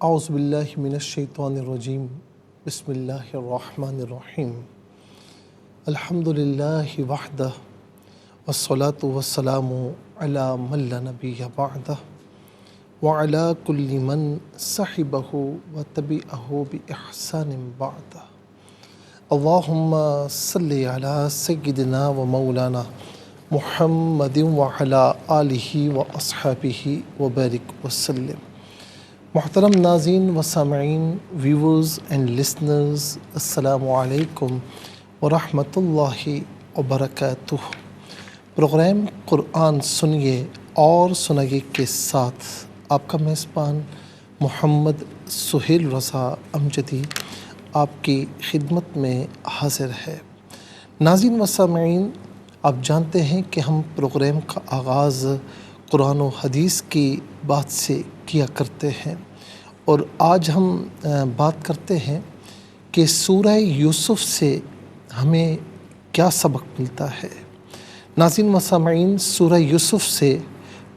اعوذ باللہ من الشیطان الرجیم بسم اللہ الرحمن الرحیم الحمد للہ وحدہ والصلاة والسلام علی من لا نبی بعدہ وعلی کل من صحبہ وتبعہ بإحسان بعدہ اللہم صلی علی سیدنا و مولانا محمد وعلی آلہ و اصحابہ وبارک وسلم۔ محترم ناظرین و سامعین، ویورز اینڈ لسنرز، السلام علیکم ورحمۃ اللہ وبرکاتہ۔ پروگرام قرآن سنیے اور سنائیے کے ساتھ آپ کا میزبان محمد سہیل رضا امجدی آپ کی خدمت میں حاضر ہے۔ ناظرین و سامعین، آپ جانتے ہیں کہ ہم پروگرام کا آغاز قرآن و حدیث کی بات سے کیا کرتے ہیں، اور آج ہم بات کرتے ہیں کہ سورہ یوسف سے ہمیں کیا سبق ملتا ہے۔ ناظرین و سامعین، سورہ یوسف سے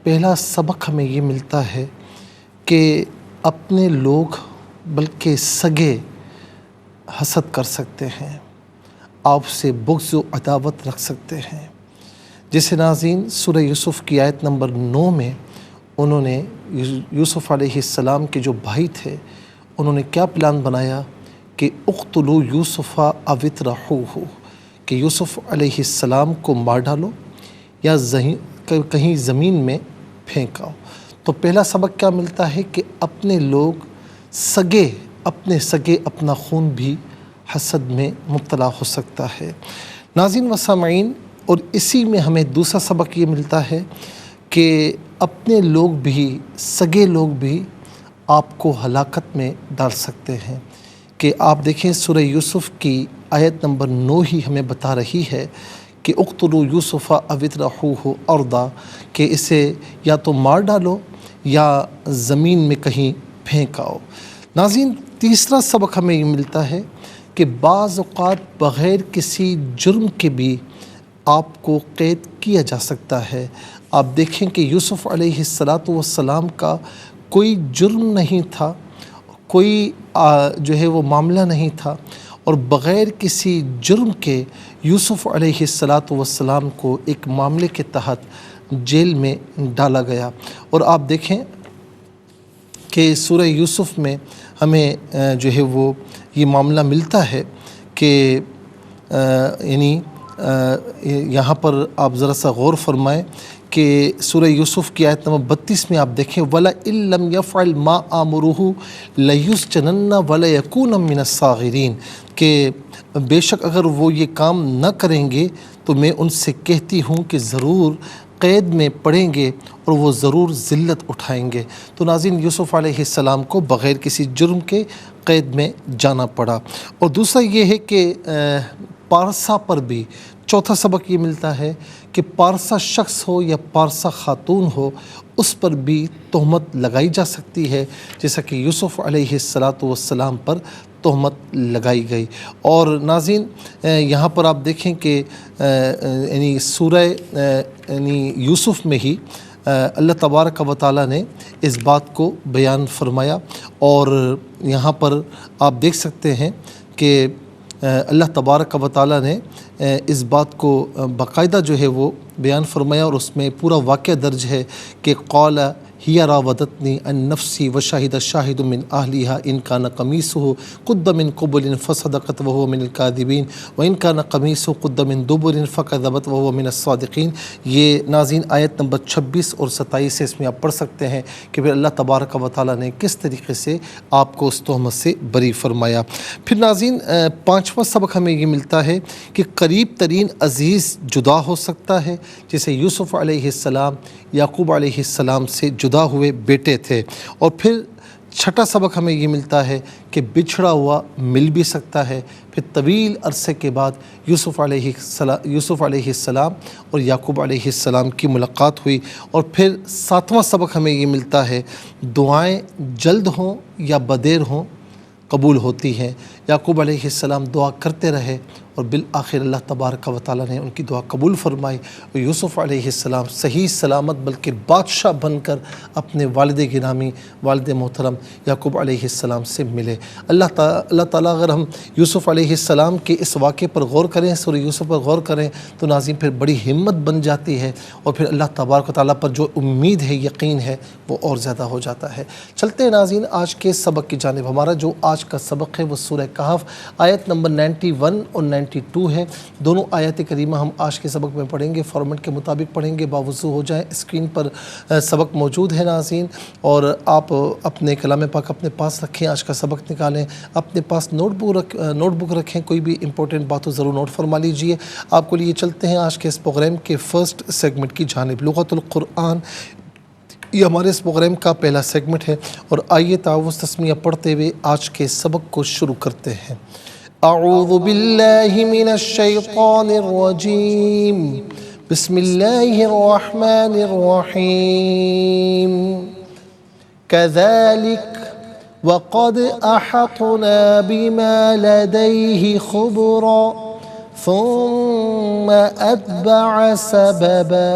پہلا سبق ہمیں یہ ملتا ہے کہ اپنے لوگ بلکہ سگے حسد کر سکتے ہیں، آپ سے بغض و عداوت رکھ سکتے ہیں۔ جیسے ناظرین سورہ یوسف کی آیت نمبر 9 میں انہوں نے یوسف علیہ السلام کے جو بھائی تھے، انہوں نے کیا پلان بنایا کہ اقتلوا یوسف او اطرحوہ، کہ یوسف علیہ السلام کو مار ڈالو یا کہیں زمین میں پھینکاؤ۔ تو پہلا سبق کیا ملتا ہے کہ اپنے لوگ اپنے سگے اپنا خون بھی حسد میں مبتلا ہو سکتا ہے۔ ناظرین و سامعین، اور اسی میں ہمیں دوسرا سبق یہ ملتا ہے کہ اپنے لوگ بھی، سگے لوگ بھی آپ کو ہلاکت میں ڈال سکتے ہیں۔ کہ آپ دیکھیں سورہ یوسف کی آیت نمبر 9 ہی ہمیں بتا رہی ہے کہ اقتلوا یوسف او اطرحوہ ارضا، کہ اسے یا تو مار ڈالو یا زمین میں کہیں پھینکاؤ۔ ناظرین، تیسرا سبق ہمیں یہ ملتا ہے کہ بعض اوقات بغیر کسی جرم کے بھی آپ کو قید کیا جا سکتا ہے۔ آپ دیکھیں کہ یوسف علیہ السلام کا کوئی جرم نہیں تھا، کوئی جو ہے وہ معاملہ نہیں تھا، اور بغیر کسی جرم کے یوسف علیہ السلام کو ایک معاملے کے تحت جیل میں ڈالا گیا۔ اور آپ دیکھیں کہ سورہ یوسف میں ہمیں جو ہے وہ یہ معاملہ ملتا ہے کہ یہاں پر آپ ذرا سا غور فرمائیں کہ سورہ یوسف کی آیت نمبر 32 میں آپ دیکھیں وَلَئِن لَّمْ يَفْعَلْ مَا آمُرُهُ لَيُسْجَنَنَّ وَلَيَكُونَ مِنَ الصَّاغِرِينَ، کہ بے شک اگر وہ یہ کام نہ کریں گے تو میں ان سے کہتی ہوں کہ ضرور قید میں پڑیں گے اور وہ ضرور ذلت اٹھائیں گے۔ تو ناظرین، یوسف علیہ السلام کو بغیر کسی جرم کے قید میں جانا پڑا۔ اور دوسرا یہ ہے کہ پارسا پر بھی چوتھا سبق یہ ملتا ہے کہ پارسا شخص ہو یا پارسا خاتون ہو، اس پر بھی تہمت لگائی جا سکتی ہے، جیسا کہ یوسف علیہ السلام پر تہمت لگائی گئی۔ اور ناظرین، یہاں پر آپ دیکھیں کہ سورہ یوسف میں ہی اللہ تبارک و تعالیٰ نے اس بات کو بیان فرمایا، اور یہاں پر آپ دیکھ سکتے ہیں کہ اللہ تبارک و تعالیٰ نے اس بات کو باقاعدہ جو ہے وہ بیان فرمایا، اور اس میں پورا واقعہ درج ہے کہ قال ہی راودتنی عن نفسی وشہد شاہد من اہلہا ان کان قمیصہ قد من قبل فصدقت وہو من الکاذبین وان کان قمیصہ قد من دبر فکذبت وہو من الصادقین۔ یہ ناظرین آیت نمبر 26 اور 27 سے اس میں آپ پڑھ سکتے ہیں کہ پھر اللہ تبارک و تعالیٰ نے کس طریقے سے آپ کو اس تہمت سے بری فرمایا۔ پھر ناظرین، پانچواں سبق ہمیں یہ ملتا ہے کہ قریب ترین عزیز جدا ہو سکتا ہے، جیسے یوسف علیہ السلام یعقوب علیہ السلام سے جدا ہوئے بیٹے تھے۔ اور پھر چھٹا سبق ہمیں یہ ملتا ہے کہ بچھڑا ہوا مل بھی سکتا ہے۔ پھر طویل عرصے کے بعد یوسف علیہ السلام اور یعقوب علیہ السلام کی ملاقات ہوئی۔ اور پھر ساتواں سبق ہمیں یہ ملتا ہے دعائیں جلد ہوں یا بدیر ہوں قبول ہوتی ہیں۔ یعقوب علیہ السلام دعا کرتے رہے اور بالآخر اللہ تبارک و تعالیٰ نے ان کی دعا قبول فرمائی اور یوسف علیہ السلام صحیح سلامت بلکہ بادشاہ بن کر اپنے والد گرامی والد محترم یعقوب علیہ السلام سے ملے۔ اللہ تعالیٰ اگر ہم یوسف علیہ السلام کے اس واقعے پر غور کریں، سورہ یوسف پر غور کریں تو ناظرین پھر بڑی ہمت بن جاتی ہے، اور پھر اللہ تبارک و تعالیٰ پر جو امید ہے، یقین ہے، وہ اور زیادہ ہو جاتا ہے۔ چلتے ہیں ناظرین آج کے سبق کی جانب۔ ہمارا جو آج کا سبق ہے وہ سورہ کہف آیت نمبر 91 اور 92 ہے۔ دونوں آیات کریمہ ہم آج کے سبق میں پڑھیں گے، فارمیٹ کے مطابق پڑھیں گے، باوضو ہو جائیں۔ اسکرین پر سبق موجود ہے ناظرین، اور آپ اپنے کلام پاک اپنے پاس رکھیں، آج کا سبق نکالیں، اپنے پاس نوٹ بک رکھیں، کوئی بھی امپورٹنٹ بات ہو ضرور نوٹ فرما لیجئے۔ آپ کو لیے چلتے ہیں آج کے اس پروگرام کے فرسٹ سیگمنٹ کی جانب، لغت القرآن۔ یہ ہمارے اس پروگرام کا پہلا سیگمنٹ ہے، اور آئیے تعوذ تسمیہ پڑھتے ہوئے آج کے سبق کو شروع کرتے ہیں۔ اعوذ باللہ من الشیطان الرجیم، بسم اللہ الرحمن الرحیم۔ كذلك وقد أحطنا بما لديه خبرا ثم أتبع سببا۔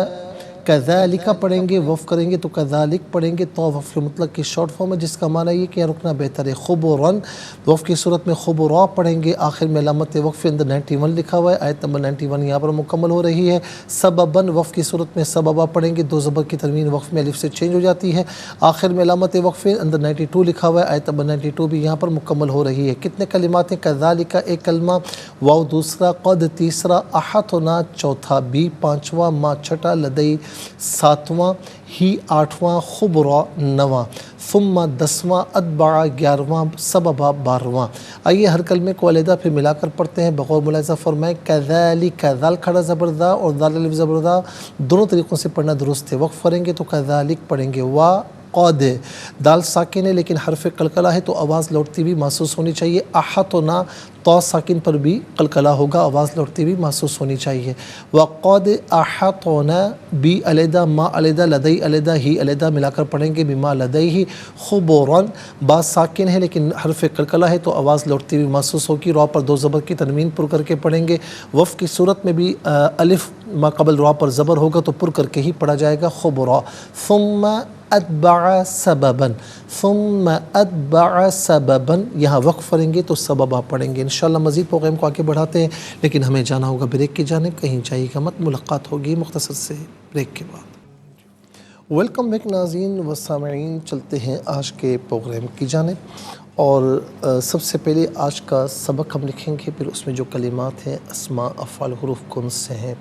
کذالک پڑھیں گے، وقف کریں گے تو کذالک پڑھیں گے، تو وقف مطلق کی شارٹ فارم ہے جس کا معنی یہ کہ رکنا بہتر ہے۔ خبرن وقف کی صورت میں خبرا پڑھیں گے، آخر میں علامت وقف اندر 91 لکھا ہوا ہے، آیت نمبر 91 یہاں پر مکمل ہو رہی ہے۔ سببن وقف کی صورت میں سببا پڑھیں گے، دو زبر کی تنوین وقف میں الف سے چینج ہو جاتی ہے، آخر میں علامت وقف اندر 92 لکھا ہوا ہے، آیت نمبر 92 بھی یہاں پر مکمل ہو رہی ہے۔ کتنے کلمات ہیں؟ کذالک ایک کلمہ، واو دوسرا، قد تیسرا، احطنا چوتھا، بی پانچواں، ما چھٹا، لدئی ساتواں، ہی آٹھواں، خبرا نواں، ثم 10واں، اتبع 11واں، سببا 12واں۔ آئیے ہر کلمے کو علیحدہ پھر ملا کر پڑھتے ہیں، بغور ملاحظہ فرمائیں۔ کذالک، ذال کھڑا زبردہ اور ذال الف زبردہ دونوں طریقوں سے پڑھنا درست ہے۔ وقف کریں گے تو کذالک پڑھیں گے۔ قد دال ساکن ہے لیکن حرف قلقلہ ہے تو آواز لوٹتی بھی محسوس ہونی چاہیے۔ احطنا تو ساکن پر بھی قلقلہ ہوگا، آواز لوٹتی بھی محسوس ہونی چاہیے۔ وقد احطنا، بی علیحدہ، ما علیحدہ، لدئی علیحدہ، ہی علیحدہ ملا کر پڑھیں گے، بما لدیہ خبرن، با ساکن ہے لیکن حرف قلقلہ ہے تو آواز لوٹتی بھی محسوس ہوگی۔ را پر دو زبر کی تنوین پر کر کے پڑھیں گے۔ وقف کی صورت میں بھی الف ما قبل را پر زبر ہوگا تو پر کر کے ہی پڑھا جائے گا، خبرا۔ ثم اتبع سببا، ثم اتبع سببا، یہاں وقف کریں گے تو سببا پڑھیں گے۔ انشاءاللہ مزید پروگرام کو آگے بڑھاتے ہیں، لیکن ہمیں جانا ہوگا بریک کی جانب، کہیں جائیے گا مت، ملاقات ہوگی مختصر سے بریک کے بعد۔ ویلکم بیک ناظرین و سامعین، چلتے ہیں آج کے پروگرام کی جانب، اور سب سے پہلے آج کا سبق ہم لکھیں گے، پھر اس میں جو کلمات ہیں، اسماء، افعال، حروف کون سے ہیں،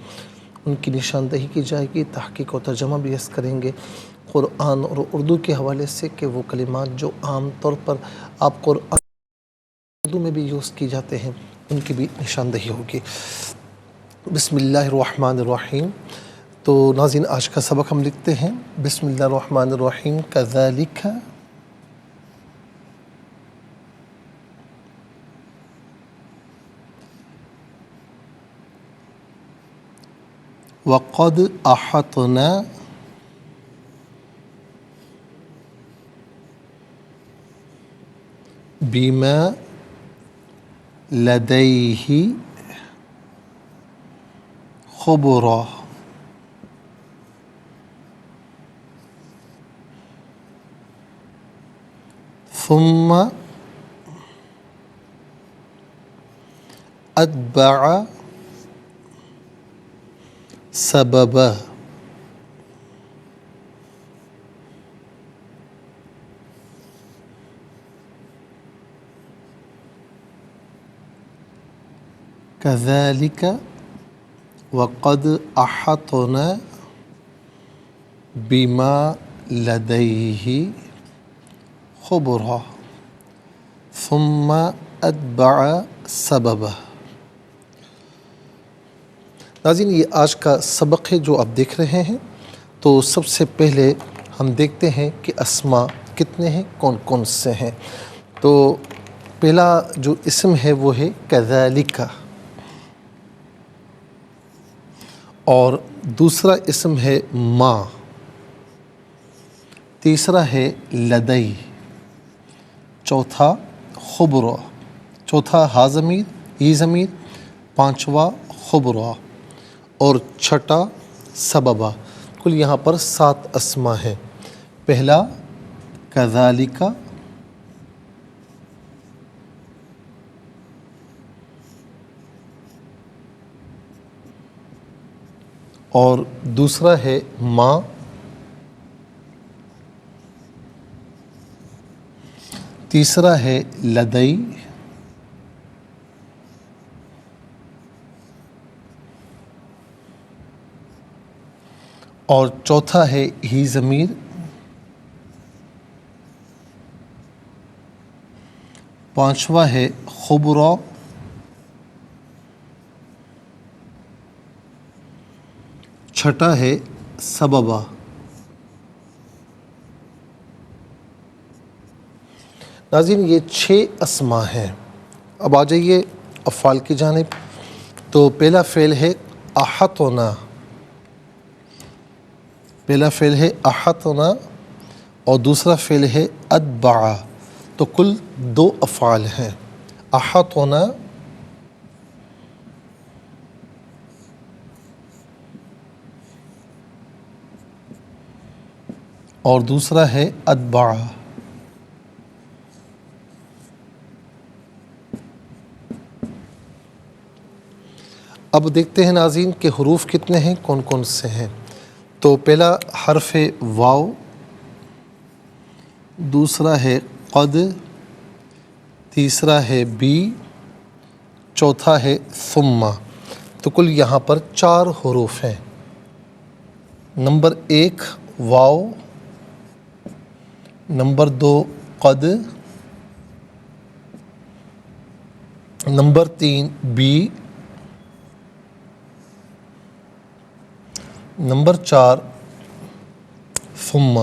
ان کی نشاندہی کی جائے گی، تحقیق و ترجمہ بھی اس کریں گے قرآن اور اردو کے حوالے سے، کہ وہ کلمات جو عام طور پر آپ قرآن اردو میں بھی یوز کی جاتے ہیں ان کی بھی نشاندہی ہوگی۔ بسم اللہ الرحمن الرحیم۔ تو ناظرین آج کا سبق ہم لکھتے ہیں، بسم اللہ الرحمن الرحیم۔ کذالک وقد احطنا بما لدیہ خبرا۔ ثم اتبع سببا۔ کذالک وقد احطنا بما لدیہ خبرا ثم اتبع سببا۔ ناظرین یہ آج کا سبق ہے جو آپ دیکھ رہے ہیں۔ تو سب سے پہلے ہم دیکھتے ہیں کہ اسماء کتنے ہیں، کون کون سے ہیں۔ تو پہلا جو اسم ہے وہ ہے کذالک، اور دوسرا اسم ہے ما، تیسرا ہے لدئی، چوتھا خبرا، چوتھا ہا ضمیر، ای ضمیر، پانچواں خبرا اور چھٹا سببا۔ کل یہاں پر 7 اسما ہیں۔ پہلا کذالک، اور دوسرا ہے ما، تیسرا ہے لدئی، اور چوتھا ہے ہی ضمیر، پانچواں ہے خبرا، چھٹا ہے سببا۔ ناظرین یہ 6 اسما ہیں۔ اب آ جائیے افعال کی جانب۔ تو پہلا فعل ہے احطنا، پہلا فعل ہے احطنا اور دوسرا فعل ہے اتبع۔ تو کل 2 افعال ہیں، احطنا اور دوسرا ہے اتبع۔ اب دیکھتے ہیں ناظرین کہ حروف کتنے ہیں، کون کون سے ہیں۔ تو پہلا حرف ہے واو، دوسرا ہے قد، تیسرا ہے بی، چوتھا ہے ثم۔ تو کل یہاں پر 4 حروف ہیں۔ نمبر 1 واو، نمبر 2 قد، نمبر 3 بی، نمبر 4 ثم۔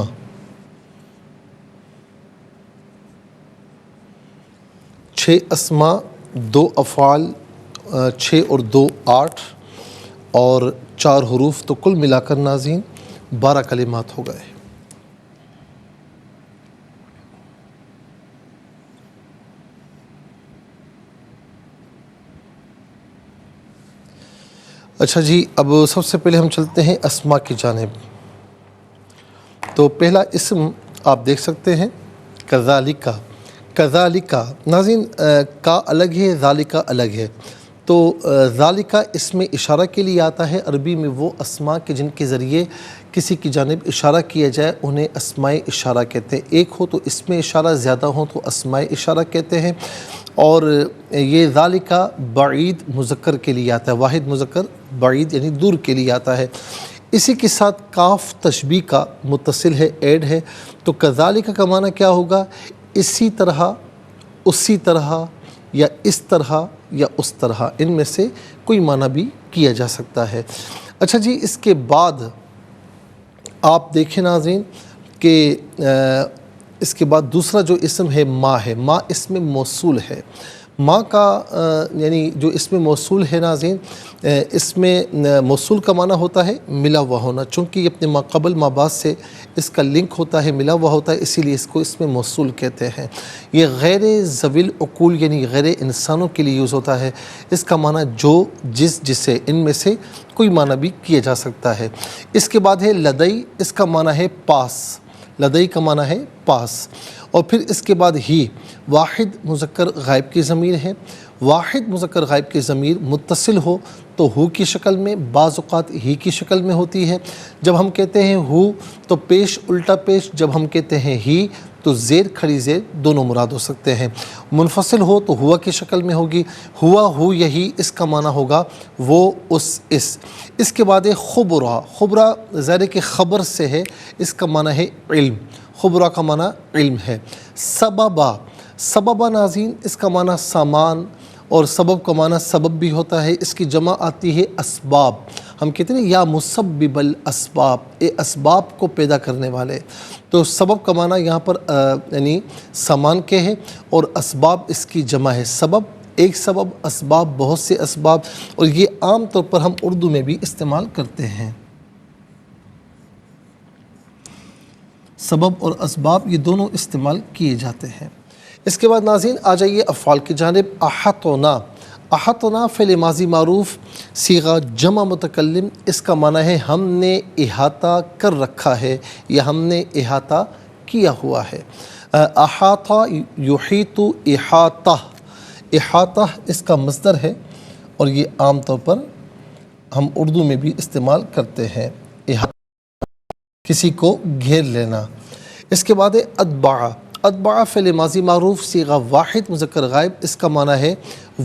چھ اسما، 2 افعال، 6 اور 2 8 اور 4 حروف، تو کل ملا کر ناظرین 12 کلمات ہو گئے۔ اچھا جی، اب سب سے پہلے ہم چلتے ہیں اسما کی جانب۔ تو پہلا اسم آپ دیکھ سکتے ہیں کذالک۔ کذالک ناظرین کا الگ ہے، ذالک الگ ہے۔ تو ذالک اسم اشارہ کے لیے آتا ہے۔ عربی میں وہ اسما کہ جن کے ذریعے کسی کی جانب اشارہ کیا جائے انہیں اسماء اشارہ کہتے ہیں۔ ایک ہو تو اسم اشارہ، زیادہ ہوں تو اسماء اشارہ کہتے ہیں۔ اور یہ ذالک بعید مذکر کے لیے آتا ہے، واحد مذکر بعید یعنی دور کے لیے آتا ہے۔ اسی کے ساتھ کاف تشبیہ کا متصل ہے، ایڈ ہے۔ تو کذالک کا معنی کیا ہوگا؟ اسی طرح، اسی طرح، یا اس طرح، یا اس طرح، ان میں سے کوئی معنی بھی کیا جا سکتا ہے۔ اچھا جی، اس کے بعد آپ دیکھیں ناظرین کہ اس کے بعد دوسرا جو اسم ہے ما ہے۔ ما اسم موصول ہے۔ ما کا یعنی جو اسم موصول ہے ناظرین، اس میں موصول کا معنی ہوتا ہے ملا ہوا ہونا، چونکہ یہ اپنے ما قبل ما بعد سے اس کا لنک ہوتا ہے، ملا ہوا ہوتا ہے، اسی لیے اس کو اسم موصول کہتے ہیں۔ یہ غیر ذوی العقول یعنی غیر انسانوں کے لیے یوز ہوتا ہے۔ اس کا معنی جو، جس، جسے، ان میں سے کوئی معنی بھی کیا جا سکتا ہے۔ اس کے بعد ہے لدئی، اس کا معنی ہے پاس، لدئی کا معنی ہے پاس۔ اور پھر اس کے بعد ہی، واحد مذکر غائب کی ضمیر ہے۔ واحد مذکر غائب کی ضمیر متصل ہو تو ہو کی شکل میں، بعض اوقات ہی کی شکل میں ہوتی ہے۔ جب ہم کہتے ہیں ہو تو پیش الٹا پیش، جب ہم کہتے ہیں ہی تو زیر کھڑی زیر دونوں مراد ہو سکتے ہیں۔ منفصل ہو تو ہوا کی شکل میں ہوگی، ہوا، ہو، یہی، اس کا معنی ہوگا وہ، اس، اس۔ اس کے بعد ہے خبرا۔ خبرا ظاہر ہے کہ خبر سے ہے، اس کا معنی ہے علم، خبرا کا معنی علم ہے۔ سببا، سببا ناظرین اس کا معنی سامان، اور سبب کا معنی سبب بھی ہوتا ہے۔ اس کی جمع آتی ہے اسباب۔ ہم کہتے ہیں یا مسبب الاسباب، اے اسباب کو پیدا کرنے والے۔ تو سبب کا معنی یہاں پر یعنی سامان کے ہے، اور اسباب اس کی جمع ہے۔ سبب ایک سبب، اسباب بہت سے اسباب، اور یہ عام طور پر ہم اردو میں بھی استعمال کرتے ہیں۔ سبب اور اسباب یہ دونوں استعمال کیے جاتے ہیں۔ اس کے بعد ناظرین آ جائیے افعال کی جانب۔ احطنا، احاطنا فعل ماضی معروف صیغہ جمع متکلم، اس کا معنی ہے ہم نے احاطہ کر رکھا ہے یا ہم نے احاطہ کیا ہوا ہے۔ احاطہ یحیط احاطہ، احاطہ اس کا مصدر ہے اور یہ عام طور پر ہم اردو میں بھی استعمال کرتے ہیں، احاطہ کسی کو گھیر لینا۔ اس کے بعد ہے اتبع، اتبع فعل ماضی معروف صیغہ واحد مذکر غائب، اس کا معنی ہے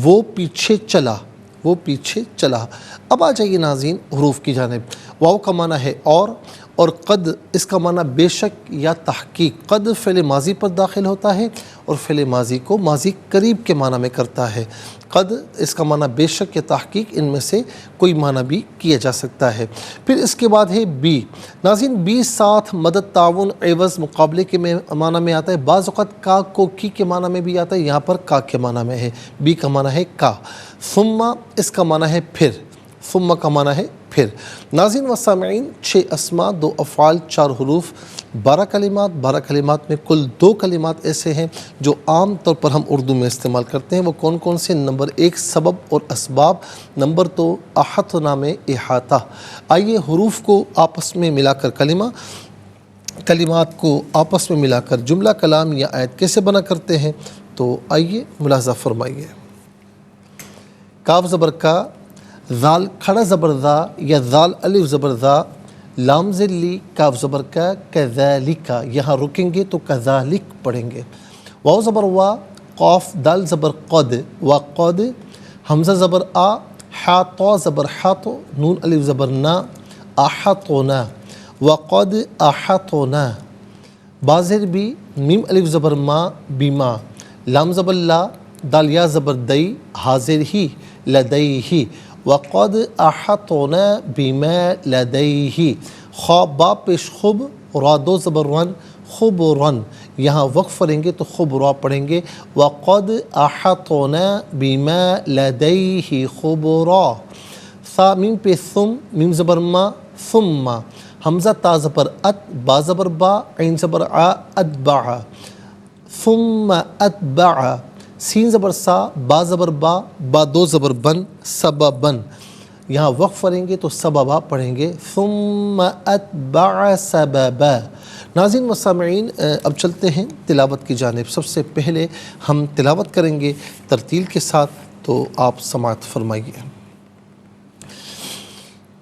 وہ پیچھے چلا، وہ پیچھے چلا۔ اب آ جائیے ناظرین حروف کی جانب۔ واو کا معنی ہے اور قد اس کا معنی بے شک یا تحقیق۔ قد فعل ماضی پر داخل ہوتا ہے اور فعل ماضی کو ماضی قریب کے معنی میں کرتا ہے۔ قد اس کا معنی بے شک یا تحقیق، ان میں سے کوئی معنی بھی کیا جا سکتا ہے۔ پھر اس کے بعد ہے بی۔ ناظرین بی ساتھ مدد، تعاون، عوض، مقابلے کے معنی میں آتا ہے۔ بعض اوقات کا کو کی کے معنی میں بھی آتا ہے، یہاں پر کا کے معنی میں ہے۔ بی کا معنی ہے کا۔ ثم اس کا معنی ہے پھر، ثم کا معنی ہے پھر۔ ناظرین و سامعین 6 اسماء، 2 افعال، 4 حروف، 12 کلمات۔ 12 کلمات میں کل 2 کلمات ایسے ہیں جو عام طور پر ہم اردو میں استعمال کرتے ہیں۔ وہ کون کون سے؟ نمبر 1 سبب اور اسباب، نمبر 2 احاطنا میں احاطہ۔ آئیے حروف کو آپس میں ملا کر کلمات کو آپس میں ملا کر جملہ، کلام یا آیت کیسے بنا کرتے ہیں، تو آئیے ملاحظہ فرمائیے۔ کاف زبر کا، ذال کھڑا زبر ذا یا ذال الف زبر ذا، لام زیر لی، کاف زبر کا، کذالک، یہاں رکیں گے تو کذالک پڑھیں گے۔ واو زبر وا، قاف دال زبر قد، وقد، حمزہ زبر آ، حا طا زبر حاط، نون الف زبر نا، احاطنا، وقد احاطنا۔ بازر بھی، میم الف زبر ما، بیما، لام زبر لا، دال یا زبر دئی، حاضر ہی، لدیہ، وقد احاطنا بما لدیہ۔ خا با پیش خب، را دو زبر رن، خبرن، یہاں وقف پڑھیں گے تو خبرا پڑھیں گے۔ وقد احاطنا بما لدیہ خبرا۔ ثا میم پہ ثم، میم زبر ما، ثم، حمزہ تا زبر ات، با زبر با، عین زبر ع، اتبع، ثم اتبع، سین زبر سا، با زبر با دو زبر بن، سببن، یہاں وقف پڑھیں گے تو سببا پڑھیں گے۔ ثم اتبع سببا۔ ناظرین و سامعین اب چلتے ہیں تلاوت کی جانب۔ سب سے پہلے ہم تلاوت کریں گے ترتیل کے ساتھ، تو آپ سماعت فرمائیے۔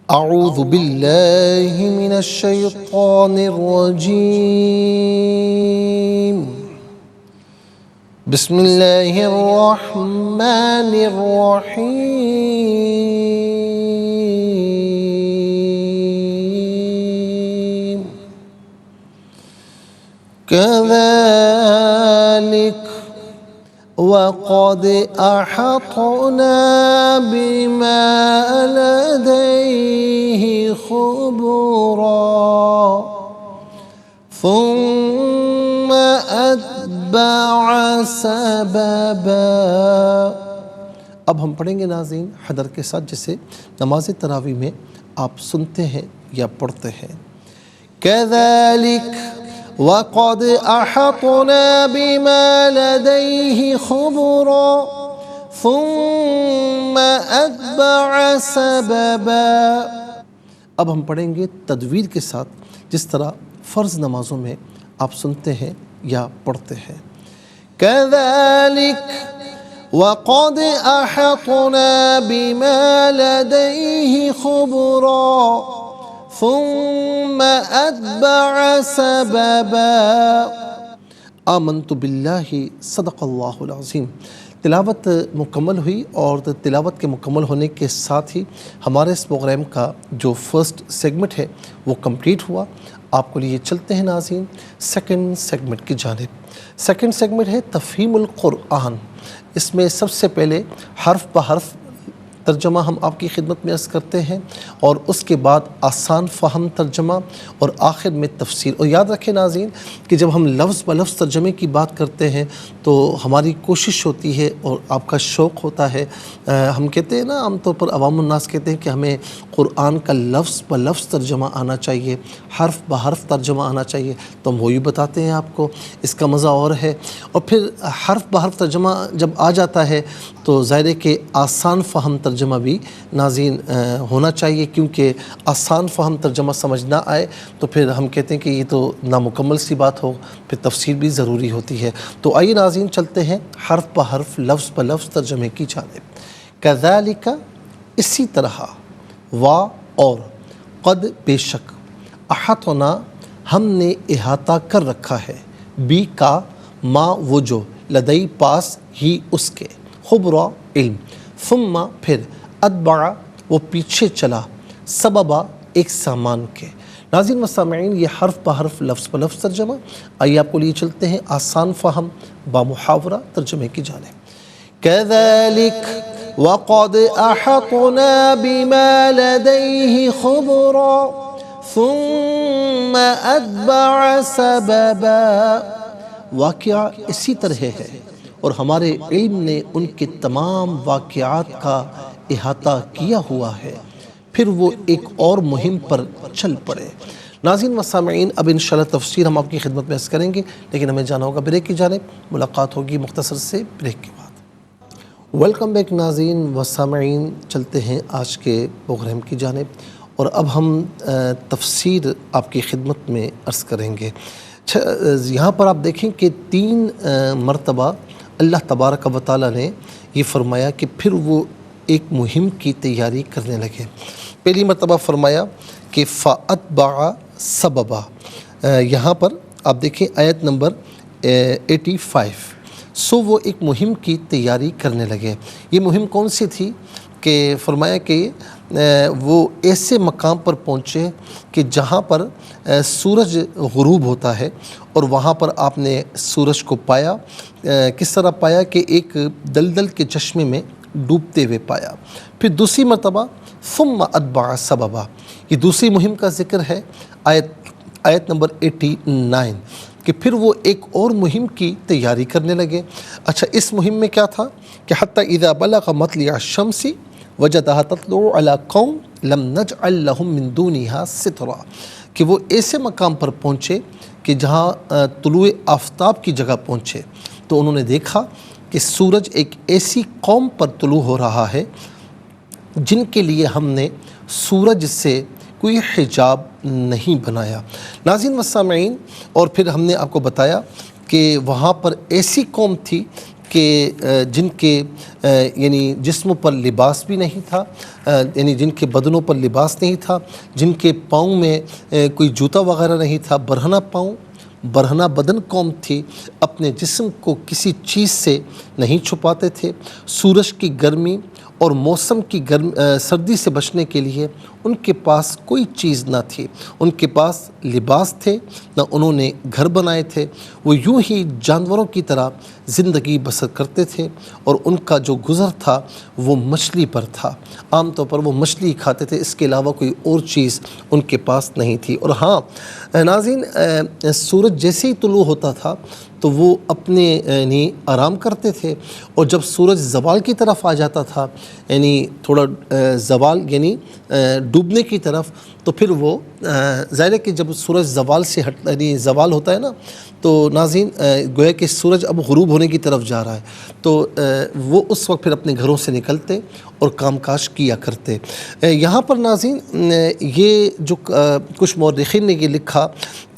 اعوذ باللہ من الشیطان الرجیم، بسم اللہ الرحمن الرحیم، كذلك وقد أحطنا بما لديه خبرا ثم أتبع سببا۔ اب ہم پڑھیں گے ناظرین حدر کے ساتھ، جسے نماز تراویح میں آپ سنتے ہیں یا پڑھتے ہیں۔ كذلك وقد احطنا بما لديه خبرا ثم اتبع سببا۔ اب ہم پڑھیں گے تدویر کے ساتھ، جس طرح فرض نمازوں میں آپ سنتے ہیں یا پڑھتے ہیں۔ كذلك وقد احطنا بما لديه خبرا ثم اتبع سببا۔ آمنت باللہ، صدق اللہ العظیم۔ تلاوت مکمل ہوئی، اور تلاوت کے مکمل ہونے کے ساتھ ہی ہمارے اس پروگرام کا جو فرسٹ سیگمنٹ ہے وہ کمپلیٹ ہوا۔ آپ کو لیے چلتے ہیں ناظرین سیکنڈ سیگمنٹ کی جانب۔ سیکنڈ سیگمنٹ ہے تفہیم القرآن۔ اس میں سب سے پہلے حرف بحرف ترجمہ ہم آپ کی خدمت میں عرض کرتے ہیں، اور اس کے بعد آسان فہم ترجمہ، اور آخر میں تفسیر۔ اور یاد رکھیں ناظرین کہ جب ہم لفظ بلفظ ترجمے کی بات کرتے ہیں تو ہماری کوشش ہوتی ہے اور آپ کا شوق ہوتا ہے، ہم کہتے ہیں نا، عام طور پر عوام الناس کہتے ہیں کہ ہمیں قرآن کا لفظ بلفظ ترجمہ آنا چاہیے، حرف بحرف ترجمہ آنا چاہیے، تو ہم وہی بتاتے ہیں آپ کو، اس کا مزہ اور ہے۔ اور پھر حرف بحرف ترجمہ جب آ جاتا ہے تو ظاہر ہے کہ آسان فہم ترجمہ بھی ناظرین ہونا چاہیے، کیونکہ آسان فہم ترجمہ سمجھ نہ آئے تو پھر ہم کہتے ہیں کہ یہ تو نامکمل سی بات ہو، پھر تفسیر بھی ضروری ہوتی ہے۔ تو آئیے ناظرین چلتے ہیں حرف بحرف لفظ بلفظ ترجمے کی جانب۔ کذالک، اسی طرح، وا اور، قد بے شک، احاطنا ہم نے احاطہ کر رکھا ہے، بی کا ما وہ جو، لدئی پاس ہی اس کے، خبرا علم، ثم پھر، اتبع وہ پیچھے چلا، سببا ایک سامان کے۔ ناظرین و سامعین، یہ حرف بحرف لفظ بلفظ ترجمہ، آئیے آپ کو لیے چلتے ہیں آسان فہم بامحاورہ ترجمے کی جانب۔ كذلك وقد أحطنا بما لديه خبرا ثم أتبع سببا۔ واقعہ اسی طرح ہے اور ہمارے علم نے ان کے تمام واقعات کا احاطہ کیا ہوا ہے، پھر وہ ایک اور مہم پر چل پڑے۔ ناظرین و سامعین، اب انشاءاللہ تفسیر ہم آپ کی خدمت میں عرض کریں گے، لیکن ہمیں جانا ہوگا بریک کی جانب۔ ملاقات ہوگی مختصر سے بریک کے بعد۔ ویلکم بیک ناظرین و سامعین، چلتے ہیں آج کے پروگرام کی جانب، اور اب ہم تفسیر آپ کی خدمت میں عرض کریں گے۔ یہاں پر آپ دیکھیں کہ 3 مرتبہ اللہ تبارک و تعالیٰ نے یہ فرمایا کہ پھر وہ ایک مہم کی تیاری کرنے لگے۔ پہلی مرتبہ فرمایا کہ فَأَتْبَعَ سَبَبًا، یہاں پر آپ دیکھیں آیت نمبر 85۔ سو وہ ایک مہم کی تیاری کرنے لگے۔ یہ مہم کون سی تھی؟ کہ فرمایا کہ وہ ایسے مقام پر پہنچے کہ جہاں پر سورج غروب ہوتا ہے، اور وہاں پر آپ نے سورج کو پایا۔ کس طرح پایا؟ کہ ایک دلدل کے چشمے میں ڈوبتے ہوئے پایا۔ پھر دوسری مرتبہ ثم اتبع سببا، یہ دوسری مہم کا ذکر ہے، آیت نمبر 89، کہ پھر وہ ایک اور مہم کی تیاری کرنے لگے۔ اچھا، اس مہم میں کیا تھا؟ کہ حتی اذا بلغ مطلع الشمس وجدها تطلع على قوم لم نجعل لهم من دونها سترا، کہ وہ ایسے مقام پر پہنچے کہ جہاں طلوع آفتاب کی جگہ پہنچے تو انہوں نے دیکھا کہ سورج ایک ایسی قوم پر طلوع ہو رہا ہے جن کے لیے ہم نے سورج سے کوئی حجاب نہیں بنایا۔ ناظرین و سامعین، اور پھر ہم نے آپ کو بتایا کہ وہاں پر ایسی قوم تھی کہ جن کے یعنی جسموں پر لباس بھی نہیں تھا، یعنی جن کے بدنوں پر لباس نہیں تھا، جن کے پاؤں میں کوئی جوتا وغیرہ نہیں تھا، برہنہ پاؤں، برہنہ بدن قوم تھی، اپنے جسم کو کسی چیز سے نہیں چھپاتے تھے۔ سورج کی گرمی اور موسم کی سردی سے بچنے کے لیے ان کے پاس کوئی چیز نہ تھی، ان کے پاس لباس تھے نہ انہوں نے گھر بنائے تھے۔ وہ یوں ہی جانوروں کی طرح زندگی بسر کرتے تھے، اور ان کا جو گزر تھا وہ مچھلی پر تھا۔ عام طور پر وہ مچھلی کھاتے تھے، اس کے علاوہ کوئی اور چیز ان کے پاس نہیں تھی۔ اور ہاں ناظرین، سورج جیسے ہی طلوع ہوتا تھا تو وہ اپنے یعنی آرام کرتے تھے، اور جب سورج زوال کی طرف آ جاتا تھا، یعنی تھوڑا زوال یعنی ڈوبنے کی طرف، تو پھر وہ ظاہر ہے کہ جب سورج زوال سے یعنی زوال ہوتا ہے نا، تو ناظرین گویا کہ سورج اب غروب ہونے کی طرف جا رہا ہے، تو وہ اس وقت پھر اپنے گھروں سے نکلتے اور کام کاج کیا کرتے۔ یہاں پر ناظرین یہ جو کچھ مورخین نے یہ لکھا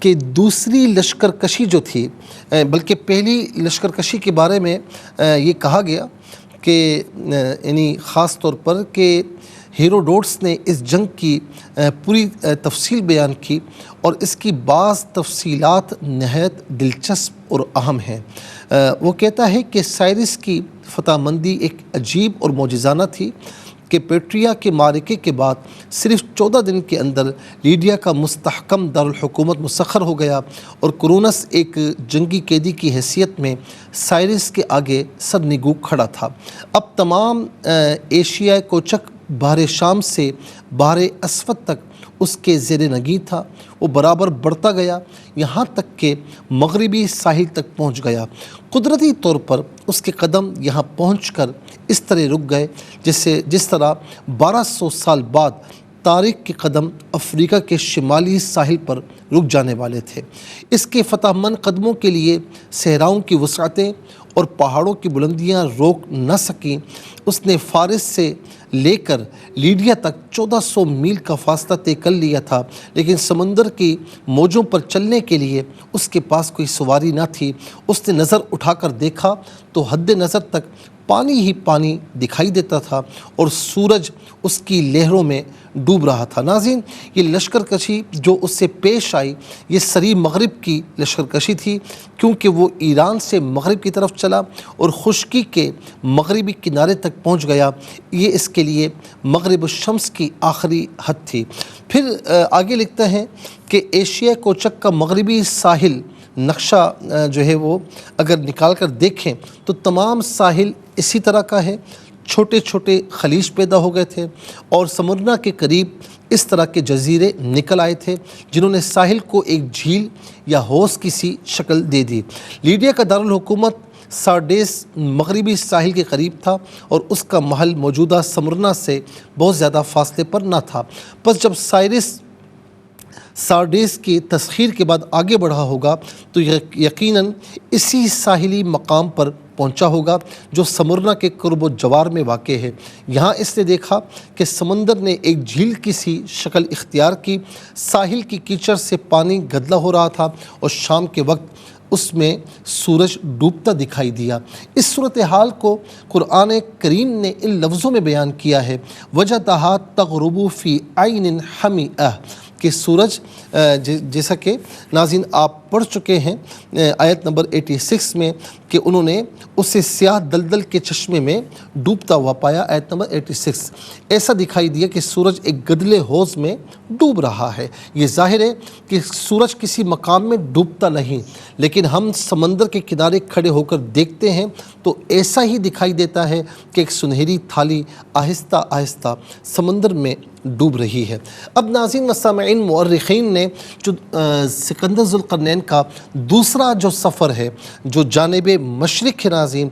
کہ دوسری لشکر کشی جو تھی، بلکہ پہلی لشکر کشی کے بارے میں یہ کہا گیا کہ یعنی خاص طور پر کہ ہیروڈوٹس نے اس جنگ کی پوری تفصیل بیان کی، اور اس کی بعض تفصیلات نہایت دلچسپ اور اہم ہیں۔ وہ کہتا ہے کہ سائرس کی فتح مندی ایک عجیب اور معجزانہ تھی کہ پیٹریا کے معرکے کے بعد صرف 14 دن کے اندر لیڈیا کا مستحکم دارالحکومت مسخر ہو گیا اور کرونس ایک جنگی قیدی کی حیثیت میں سائرس کے آگے سر نگو کھڑا تھا۔ اب تمام ایشیا کوچک بحر شام سے بحر اسود تک اس کے زیر نگیں تھا۔ وہ برابر بڑھتا گیا یہاں تک کہ مغربی ساحل تک پہنچ گیا۔ قدرتی طور پر اس کے قدم یہاں پہنچ کر اس طرح رک گئے جس طرح 1200 سال بعد طارق کے قدم افریقہ کے شمالی ساحل پر رک جانے والے تھے۔ اس کے فتح مند قدموں کے لیے صحراؤں کی وسعتیں اور پہاڑوں کی بلندیاں روک نہ سکیں۔ اس نے فارس سے لے کر لیڈیا تک 1400 میل کا فاصلہ طے کر لیا تھا، لیکن سمندر کی موجوں پر چلنے کے لیے اس کے پاس کوئی سواری نہ تھی۔ اس نے نظر اٹھا کر دیکھا تو حد نظر تک پانی ہی پانی دکھائی دیتا تھا اور سورج اس کی لہروں میں ڈوب رہا تھا۔ ناظرین، یہ لشکر کشی جو اس سے پیش آئی یہ سری مغرب کی لشکر کشی تھی، کیونکہ وہ ایران سے مغرب کی طرف چلا اور خشکی کے مغربی کنارے تک پہنچ گیا۔ یہ اس کے لیے مغرب الشمس کی آخری حد تھی۔ پھر آگے لکھتے ہیں کہ ایشیا کوچک کا مغربی ساحل نقشہ جو ہے وہ اگر نکال کر دیکھیں تو تمام ساحل اسی طرح کا ہے۔ چھوٹے چھوٹے خلیج پیدا ہو گئے تھے اور سمرنا کے قریب اس طرح کے جزیرے نکل آئے تھے جنہوں نے ساحل کو ایک جھیل یا حوض کی سی شکل دے دی۔ لیڈیا کا دارالحکومت سارڈیس مغربی ساحل کے قریب تھا اور اس کا محل موجودہ سمرنا سے بہت زیادہ فاصلے پر نہ تھا۔ پس جب سائرس سارڈیس کی تسخیر کے بعد آگے بڑھا ہوگا تو یقیناً اسی ساحلی مقام پر پہنچا ہوگا جو سمرنا کے قرب و جوار میں واقع ہے۔ یہاں اس نے دیکھا کہ سمندر نے ایک جھیل کی سی شکل اختیار کی، ساحل کی کیچڑ سے پانی گدلا ہو رہا تھا اور شام کے وقت اس میں سورج ڈوبتا دکھائی دیا۔ اس صورتحال کو قرآن کریم نے ان لفظوں میں بیان کیا ہے، وجدہا تغرب فی عین حمیئہ، کہ سورج جیسا کہ ناظرین آپ پڑھ چکے ہیں آیت نمبر 86 میں کہ انہوں نے اسے سیاہ دلدل کے چشمے میں ڈوبتا ہوا پایا۔ آیت نمبر 86 ایسا دکھائی دیا کہ سورج ایک گدلے حوض میں ڈوب رہا ہے۔ یہ ظاہر ہے کہ سورج کسی مقام میں ڈوبتا نہیں، لیکن ہم سمندر کے کنارے کھڑے ہو کر دیکھتے ہیں تو ایسا ہی دکھائی دیتا ہے کہ ایک سنہری تھالی آہستہ آہستہ سمندر میں ڈوب رہی ہے۔ اب ناظرین و سامعین، مورخین نے جو سکندر ذوالقرنین کا دوسرا جو سفر ہے جو جانب مشرق ہے ناظرین،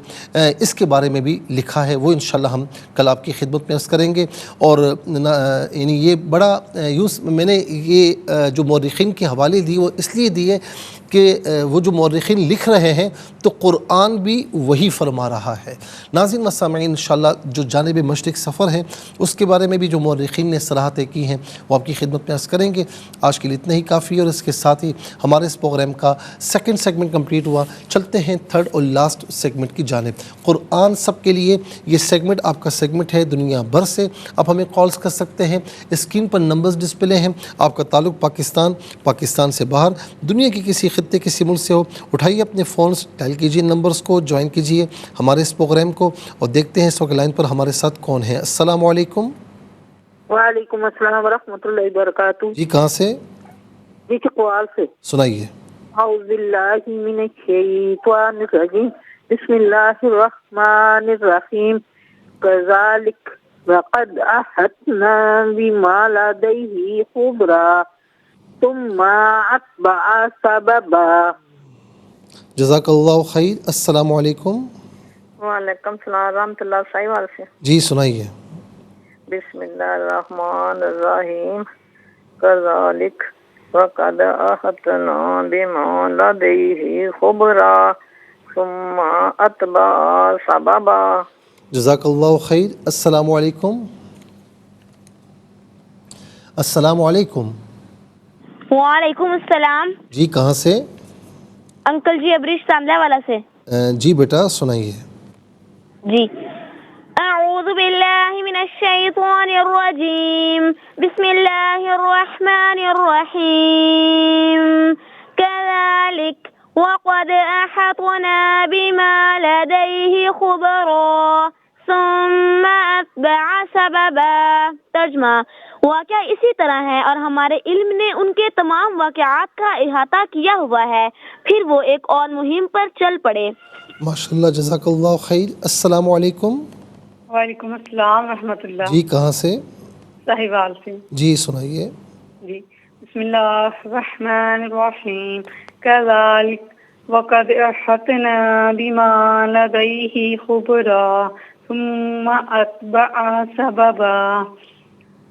اس کے بارے میں بھی لکھا ہے، وہ انشاءاللہ ہم کل آپ کی خدمت میں عرض کریں گے۔ اور یعنی یہ بڑا میں نے یہ جو مورخین کے حوالے دی وہ اس لیے دیے کہ وہ جو مورخین لکھ رہے ہیں تو قرآن بھی وہی فرما رہا ہے۔ ناظرین و سامعین، انشاءاللہ جو جانب مشرق سفر ہے اس کے بارے میں بھی جو مورخین نے صراحتیں کی ہیں وہ آپ کی خدمت میں عرض کریں گے۔ آج کے لیے اتنا ہی کافی اور اس کے ساتھ ہی ہمارے اس پروگرام کا سیکنڈ سیگمنٹ کمپلیٹ ہوا۔ چلتے ہیں تھرڈ اور لاسٹ سیگمنٹ کی جانب۔ قرآن سب کے لیے یہ سیگمنٹ آپ کا سیگمنٹ ہے دنیا بھر سے۔ آپ ہمیں کالز کر سکتے ہیں، اسکرین پر نمبرز ڈسپلے ہیں۔ آپ کا تعلق پاکستان سے باہر، دنیا کی کسی خطے کسی ملک سے ہو، اٹھائیے اپنے فونز، ڈائل کیجیے نمبرز کو، جوائن کیجیے ہمارے اس پروگرام کو اور دیکھتے ہیں اس وقت لائن پر ہمارے ساتھ کون ہے۔ السلام علیکم۔ وعلیکم السلام ورحمۃ اللہ وبرکاتہ۔ جی کہاں سے؟ جی چکوال سے۔ سنائیے۔ اعوذ باللہ من الشیطان الرجیم، بسم اللہ الرحمن الرحیم، کذالک وقد احطنا بما لدیہ خبرا ثم اتبع سببا۔ جزاک اللہ خیر۔ السلام علیکم۔ وعلیکم السلام ورحمۃ اللہ صاحب سے۔ جی سنائیے۔ بسم اللہ الرحمن الرحیم، کذالک وقد احطنا بما لدیہ خبرا ثم اتبع سببا۔ جزاک اللہ خیر۔ السلام علیکم۔ السلام علیکم۔ وعلیکم السلام۔ جی کہاں سے؟ انکل جی ابریش سامدہ والا سے۔ جی بیٹا سنائیے۔ جی اعوذ باللہ من الشیطان الرجیم، بسم اللہ الرحمن الرحیم، کذالک وقد احطنا بما لدیہ خبرا ثم أتبع سببا. ترجمہ: واقعہ اسی طرح ہے اور ہمارے علم نے ان کے تمام واقعات کا احاطہ کیا ہوا ہے، پھر وہ ایک اور مہم پر چل پڑے. ماشاءاللہ، جزاک اللہ خیر. السلام علیکم. وعلیکم السلام ورحمۃ اللہ. جی کہاں سے؟ ساہیوال سے. جی سنائیے. جی بسم اللہ الرحمن الرحیم. کذالک وقد احطنا بما لدیہ خبرا ثم اتبع سببا.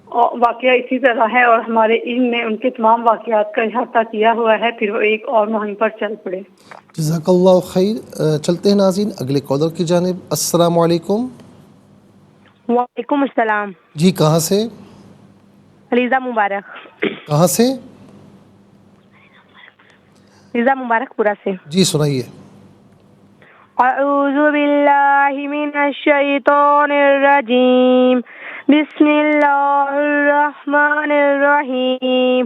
واقعہ اسی طرح ہے اور ہمارے علم نے ان کے تمام واقعات کا احاطہ کیا ہوا ہے، پھر وہ ایک اور مہم پر چل پڑے. جزاک اللہ خیر. چلتے ہیں ناظرین اگلے کالر کی جانب. السلام علیکم. وعلیکم السلام. جی کہاں سے؟ ریزا مبارک. کہاں سے؟ ریزا مبارک پورا سے. جی سنائیے. اعوذ باللہ من الشیطان الرجیم. بسم اللہ الرحمن الرحیم.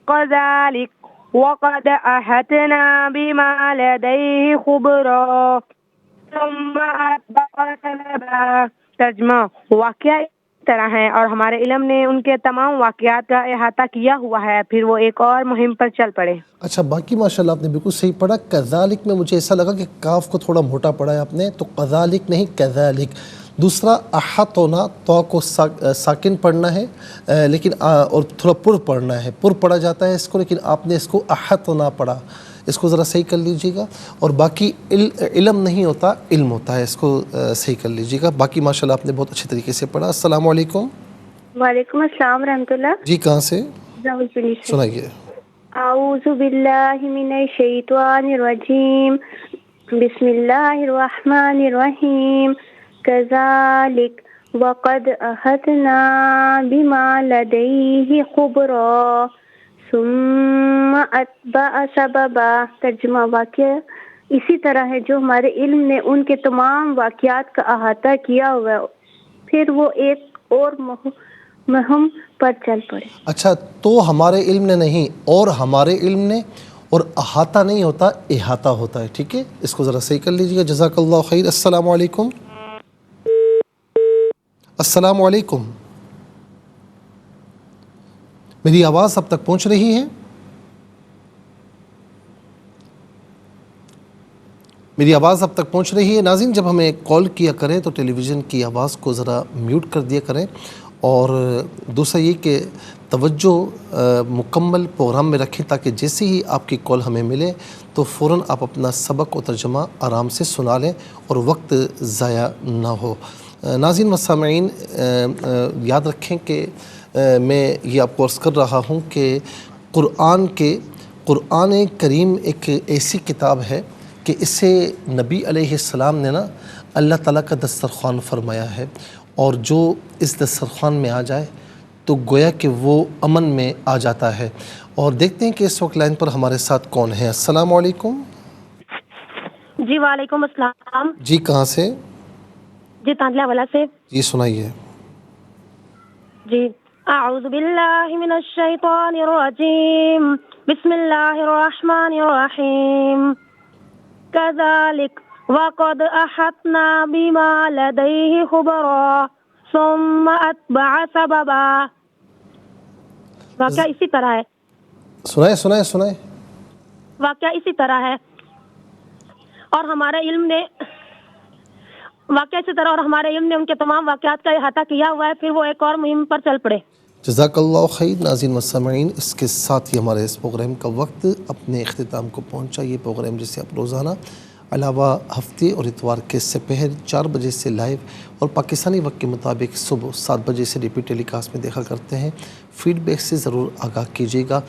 کذالک وقد احطنا بما لدیہ خبرا ثم اتبع سببا. ترجمہ: واقعہ اس طرح ہے اور ہمارے علم نے ان کے تمام واقعات کا احاطہ کیا ہوا ہے، پھر وہ ایک اور مہم پر چل پڑے. اچھا، باقی ماشاءاللہ آپ نے بالکل صحیح پڑھا. کذالک میں مجھے ایسا لگا کہ کاف کو تھوڑا موٹا پڑھا ہے آپ نے، تو کذالک نہیں کذالک. دوسرا احاطنا، تو کو ساکن پڑھنا ہے، لیکن اور تھوڑا پر پڑھنا ہے. پر پڑھا جاتا ہے اس کو، لیکن آپ نے اس کو احاطنا پڑھا. اس کو ذرا صحیح کر لیجیے گا. اور باقی علم نہیں ہوتا، علم ہوتا ہے، اس کو صحیح کر لیجیے گا. باقی ماشاءاللہ آپ نے بہت اچھے طریقے سے پڑھا. السلام علیکم. وعلیکم السلام ورحمۃ اللہ. جی کہاں سے؟ سنائیے. اعوذ باللہ من الشیطان الرجیم. بسم اللہ الرحمن الرحیم. کذالک وقد احطنا بما لدیہ خبرا ثم اتبع سببا. ترجمہ: واقعہ اسی طرح ہے جو ہمارے علم نے ان کے تمام واقعات کا احاطہ کیا ہوا ہے، پھر وہ ایک اور مہم پر چل پڑے. اچھا، تو ہمارے علم نے نہیں، اور ہمارے علم نے، اور احاطہ نہیں ہوتا، احاطہ ہوتا ہے. ٹھیک ہے، اس کو ذرا صحیح کر لیجیے گا. جزاک اللہ خیر. السلام علیکم. السلام علیکم. میری آواز اب تک پہنچ رہی ہے؟ میری آواز اب تک پہنچ رہی ہے؟ ناظرین، جب ہمیں کال کیا کریں تو ٹیلی ویژن کی آواز کو ذرا میوٹ کر دیا کریں. اور دوسرا یہ کہ توجہ مکمل پروگرام میں رکھیں، تاکہ جیسے ہی آپ کی کال ہمیں ملے تو فوراً آپ اپنا سبق و ترجمہ آرام سے سنا لیں اور وقت ضائع نہ ہو. ناظرین و سامعین، یاد رکھیں کہ میں یہ آپ کو عرض کر رہا ہوں کہ قرآن کریم ایک ایسی کتاب ہے کہ اسے نبی علیہ السلام نے نا اللہ تعالیٰ کا دسترخوان فرمایا ہے، اور جو اس دسترخوان میں آ جائے تو گویا کہ وہ امن میں آ جاتا ہے. اور دیکھتے ہیں کہ اس وقت لائن پر ہمارے ساتھ کون ہے. السلام علیکم. جی وعلیکم السلام. جی کہاں سے؟ جی تانتلا والا سے. جی سنائیے. جی اعوذ باللہ من الشیطان الرجیم. بسم اللہ الرحمن الرحیم. کذالک وقد احطنا بما لدیہ خبرا ثم اتبع سببا. واقعہ اسی طرح ہے. سنائے. واقعہ اسی طرح ہے اور ہمارے علم نے ان کے تمام واقعات کا احاطہ کیا ہوا ہے، پھر وہ ایک اور مہم پر چل پڑے. جزاک اللہ خیر. ناظرین و سامعین، اس کے ساتھ ہی ہمارے اس پروگرام کا وقت اپنے اختتام کو پہنچا. یہ پروگرام جسے آپ روزانہ علاوہ ہفتے اور اتوار کے سپہر 4 بجے سے لائیو اور پاکستانی وقت کے مطابق صبح 7 بجے سے ریپیٹ ٹیلی کاسٹ میں دیکھا کرتے ہیں. فیڈ بیک سے ضرور آگاہ کیجیے گا.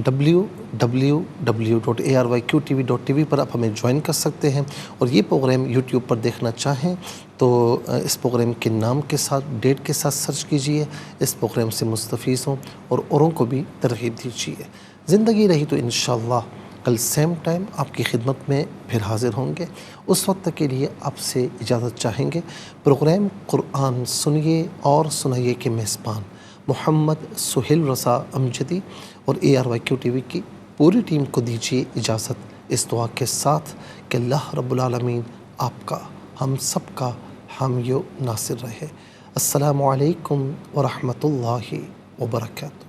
www.arYQTV.tv پر آپ ہمیں جوائن کر سکتے ہیں، اور یہ پروگرام یوٹیوب پر دیکھنا چاہیں تو اس پروگرام کے نام کے ساتھ ڈیٹ کے ساتھ سرچ کیجیے. اس پروگرام سے مستفیض ہوں اور اوروں کو بھی ترغیب دیجیے. زندگی رہی تو انشاءاللہ کل سیم ٹائم آپ کی خدمت میں پھر حاضر ہوں گے. اس وقت تک کے لیے آپ سے اجازت چاہیں گے. پروگرام قرآن سنیے اور سنائیے کے میزبان محمد سہیل رضا امجدی اور ARYQTV کی پوری ٹیم کو دیجیے اجازت، اس دعا کے ساتھ کہ اللہ رب العالمین آپ کا، ہم سب کا حامی و ناصر رہے۔ السلام علیکم ورحمۃ اللہ وبرکاتہ۔